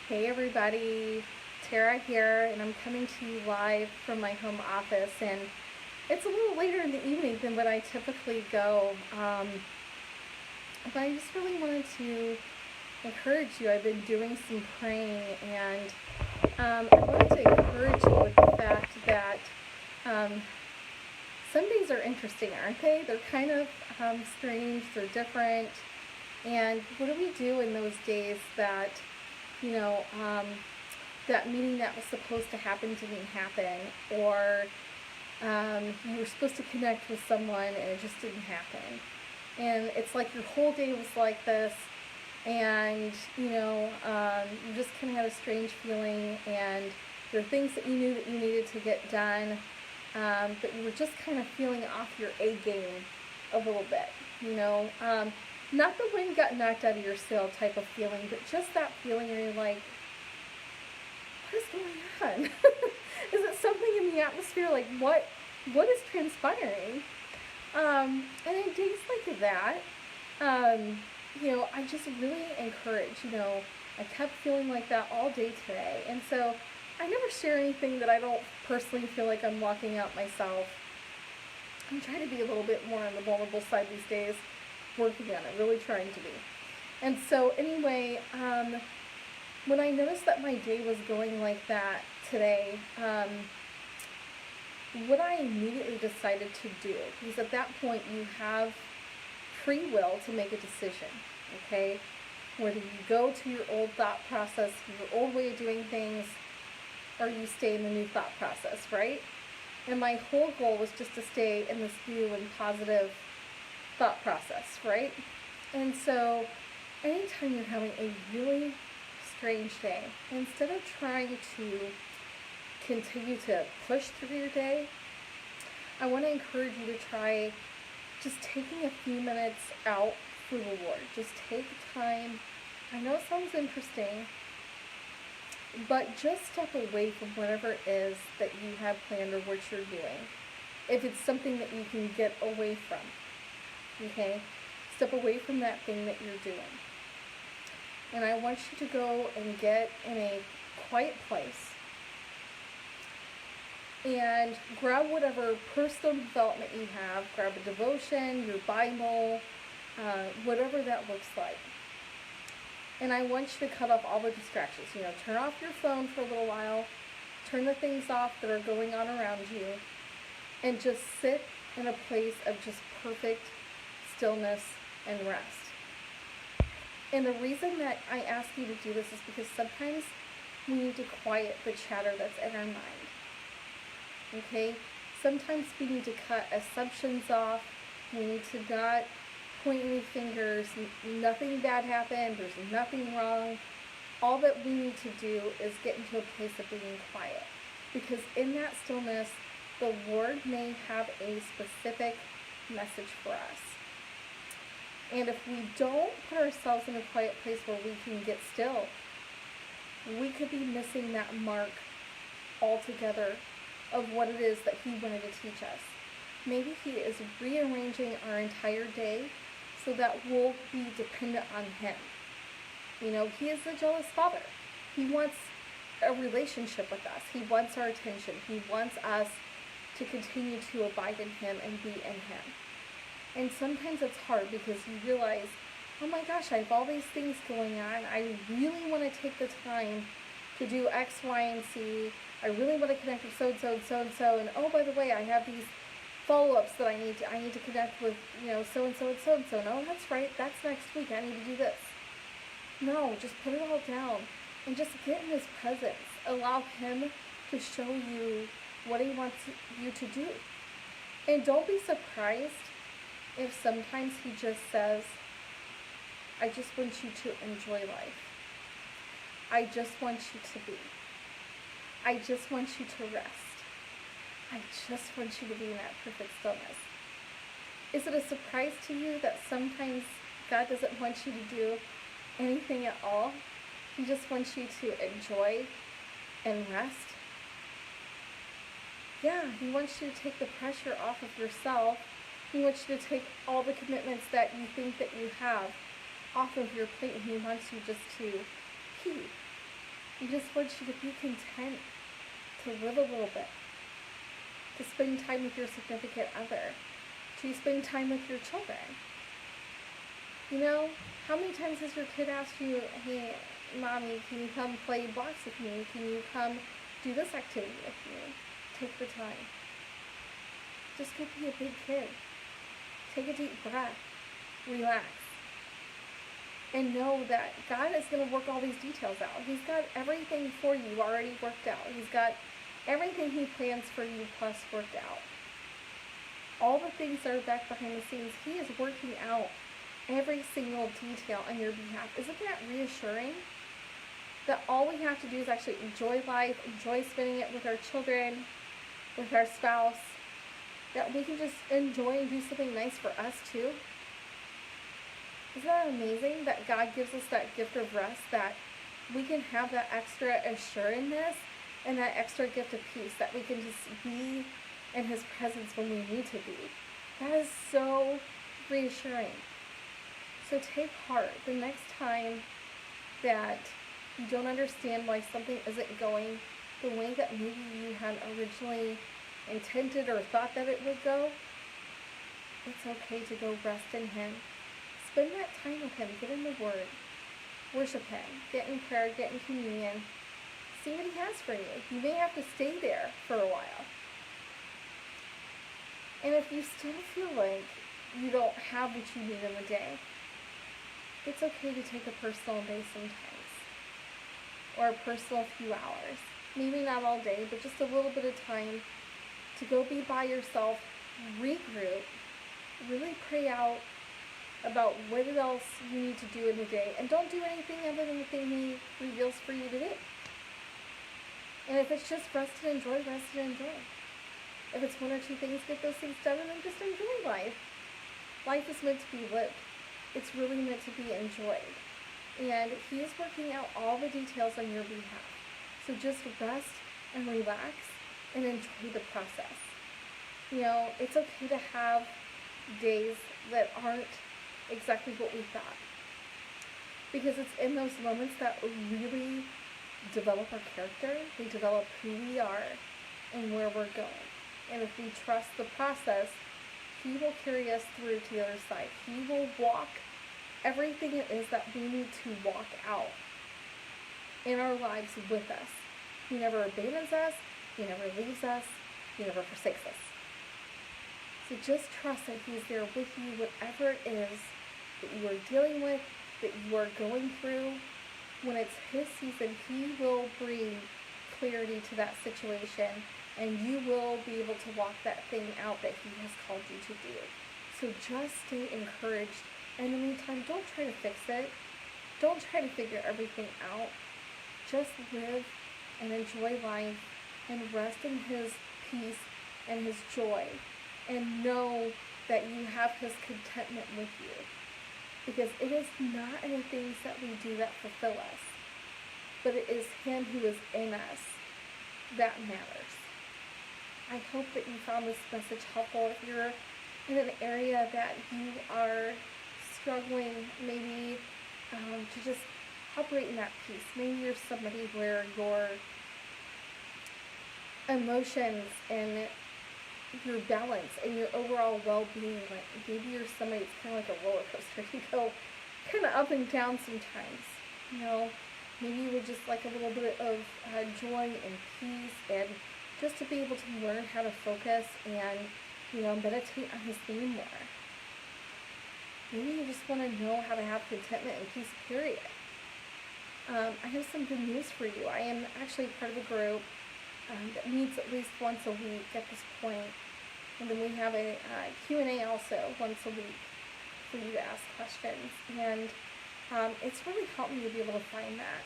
Hey everybody, Tara here, and I'm coming to you live from my home office, and it's a little later in the evening than what I typically go, but I just really wanted to encourage you. I've been doing some praying, and I wanted to encourage you with the fact that um, some days are interesting, aren't they? They're kind of strange, they're different, and what do we do in those days that you know, that meeting that was supposed to happen didn't happen, or you were supposed to connect with someone and it just didn't happen. And it's like your whole day was like this, and you just kind of had a strange feeling, and there are things that you knew that you needed to get done, but you were just kind of feeling off your A game a little bit. Not the wind got knocked out of your sail type of feeling, but just that feeling where you're like, what is going on? Is it something in the atmosphere? Like, what is transpiring? And in days like that, I just really encourage, I kept feeling like that all day today. And so I never share anything that I don't personally feel like I'm walking out myself. I'm trying to be a little bit more on the vulnerable side these days. Working on it, really trying to be. And so anyway, when I noticed that my day was going like that today, what I immediately decided to do, because at that point you have free will to make a decision, okay? Whether you go to your old thought process, your old way of doing things, or you stay in the new thought process, right? And my whole goal was just to stay in this new and positive thought process, right? And so anytime you're having a really strange day, instead of trying to continue to push through your day, I want to encourage you to try just taking a few minutes out for the Lord. Just take time. I know it sounds interesting, but just step away from whatever it is that you have planned or what you're doing. If it's something that you can get away from, okay? Step away from that thing that you're doing. And I want you to go and get in a quiet place and grab whatever personal development you have. Grab a devotion, your Bible, whatever that looks like. And I want you to cut off all the distractions. Turn off your phone for a little while. Turn the things off that are going on around you. And just sit in a place of just perfect stillness and rest. And the reason that I ask you to do this is because sometimes we need to quiet the chatter that's in our mind. Okay? Sometimes we need to cut assumptions off. We need to not point any fingers. Nothing bad happened. There's nothing wrong. All that we need to do is get into a place of being quiet. Because in that stillness, the Lord may have a specific message for us. And if we don't put ourselves in a quiet place where we can get still, we could be missing that mark altogether of what it is that He wanted to teach us. Maybe He is rearranging our entire day so that we'll be dependent on Him. He is a jealous Father. He wants a relationship with us. He wants our attention. He wants us to continue to abide in Him and be in Him. And sometimes it's hard because you realize, oh my gosh, I have all these things going on. I really want to take the time to do X, Y, and Z. I really want to connect with so-and-so and so-and-so. And oh, by the way, I have these follow-ups that I need to connect with, so-and-so and so-and-so. No, that's right. That's next week. I need to do this. No, just put it all down and just get in His presence. Allow Him to show you what He wants you to do. And don't be surprised if sometimes He just says, I just want you to enjoy life. I just want you to be. I just want you to rest. I just want you to be in that perfect stillness. Is it a surprise to you that sometimes God doesn't want you to do anything at all? He just wants you to enjoy and rest? Yeah, He wants you to take the pressure off of yourself. He wants you to take all the commitments that you think that you have off of your plate, and He wants you just to be. He just wants you to be content, to live a little bit, to spend time with your significant other, to spend time with your children. You know, how many times has your kid asked you, hey, Mommy, can you come play blocks with me? Can you come do this activity with me? Take the time. Just go be a big kid. Take a deep breath. Relax. And know that God is going to work all these details out. He's got everything for you already worked out. He's got everything He plans for you plus worked out. All the things that are back behind the scenes, He is working out every single detail on your behalf. Isn't that reassuring? That all we have to do is actually enjoy life, enjoy spending it with our children, with our spouse, that we can just enjoy and do something nice for us too. Isn't that amazing that God gives us that gift of rest, that we can have that extra assuredness and that extra gift of peace, that we can just be in His presence when we need to be. That is so reassuring. So take heart the next time that you don't understand why something isn't going the way that maybe you had originally intended or thought that it would go. It's okay to go rest in Him. Spend that time with Him. Get in the Word. Worship Him. Get in prayer. Get in communion. See what He has for you. You may have to stay there for a while. And if you still feel like you don't have what you need in the day, it's okay to take a personal day sometimes, or a personal few hours. Maybe not all day, but just a little bit of time to go be by yourself, regroup, really pray out about what else you need to do in the day, and don't do anything other than the thing He reveals for you to do. And if it's just rest and enjoy, rest and enjoy. If it's one or two things, get those things done, and then just enjoy life. Life is meant to be lived. It's really meant to be enjoyed. And He is working out all the details on your behalf. So just rest and relax and enjoy the process. You know, it's okay to have days that aren't exactly what we thought. Because it's in those moments that really develop our character. They develop who we are and where we're going. And if we trust the process, He will carry us through to the other side. He will walk everything it is that we need to walk out in our lives with us. He never abandons us. He never leaves us. He never forsakes us. So just trust that He's there with you, whatever it is that you are dealing with, that you are going through. When it's His season, He will bring clarity to that situation, and you will be able to walk that thing out that He has called you to do. So just stay encouraged. In the meantime, don't try to fix it. Don't try to figure everything out. Just live and enjoy life and rest in His peace and His joy. And know that you have His contentment with you. Because it is not in the things that we do that fulfill us, but it is Him who is in us that matters. I hope that you found this message helpful. If you're in an area that you are struggling maybe to just operate in that peace. Maybe you're somebody where your emotions and your balance and your overall well-being, like maybe you're somebody that's kind of like a roller coaster. You go kind of up and down sometimes. You know, maybe you would just like a little bit of joy and peace, and just to be able to learn how to focus and, you know, meditate on His name more. Maybe you just want to know how to have contentment and peace, period. I have some good news for you. I am actually part of a group that meets at least once a week at this point. And then we have a Q&A also once a week for you to ask questions. And it's really helped me to be able to find that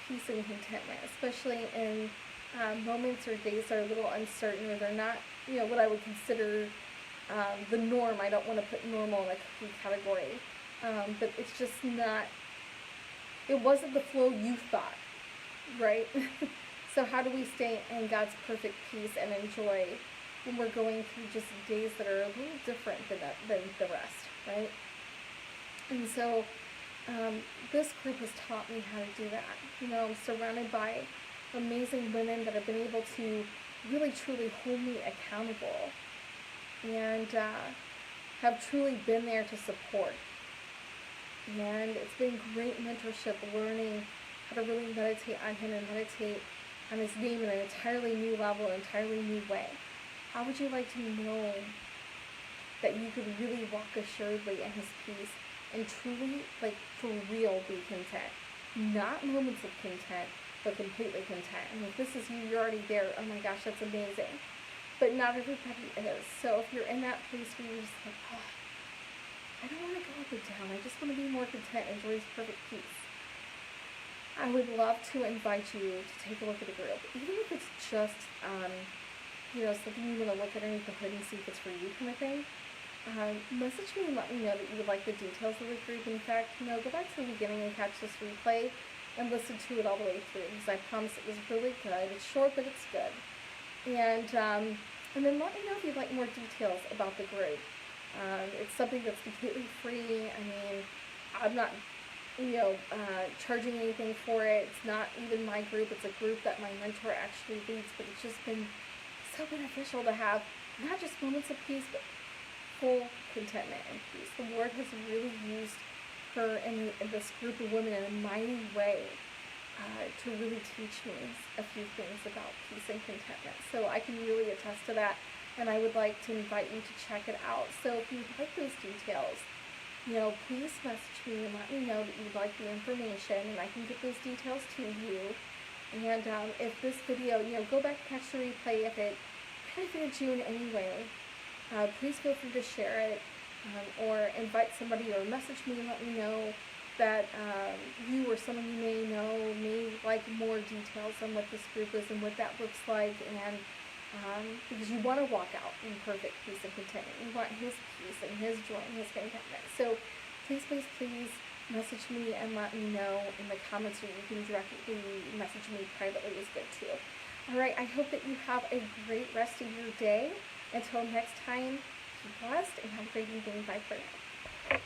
peace and contentment, especially in moments or days that are a little uncertain, or they're not, you know, what I would consider the norm. I don't want to put normal in a cookie category, but it's just not, it wasn't the flow you thought, right? So how do we stay in God's perfect peace and enjoy when we're going through just days that are a little different than the rest, right? And so this group has taught me how to do that. You know, I'm surrounded by amazing women that have been able to really truly hold me accountable and have truly been there to support. And it's been great mentorship, learning how to really meditate on him and meditate on his name in an entirely new level, an entirely new way. How would you like to know that you could really walk assuredly in his peace and truly, like, for real, be content? Not moments of content, but completely content. And if this is you, you're already there. Oh my gosh, that's amazing. But not everybody is. So if you're in that place where you're just like, oh, I don't want to go up or down. I just want to be more content and enjoy his perfect peace. I would love to invite you to take a look at the group. Even if it's just, something you want to look underneath the hood and see if it's for you kind of thing. Message me and let me know that you would like the details of the group. In fact, go back to the beginning and catch this replay and listen to it all the way through, because I promise it was really good. It's short, but it's good. And then let me know if you'd like more details about the group. It's something that's completely free. I mean, I'm not, charging anything for it. It's not even my group. It's a group that my mentor actually leads, but it's just been so beneficial to have not just moments of peace, but full contentment and peace. The Lord has really used her and this group of women in a mighty way to really teach me a few things about peace and contentment. So I can really attest to that, and I would like to invite you to check it out. So if you'd like those details, please message me and let me know that you'd like the information, and I can get those details to you. And if this video, go back and catch the replay if it benefited you in any way. Please feel free to share it, or invite somebody, or message me and let me know that you or someone you may know may like more details on what this group is and what that looks like, and because you want to walk out in perfect peace and contentment. You want his peace and his joy and his contentment. So please message me and let me know in the comments, or you can directly message me privately is good too. Alright, I hope that you have a great rest of your day. Until next time, be blessed and have a great evening. Bye for now.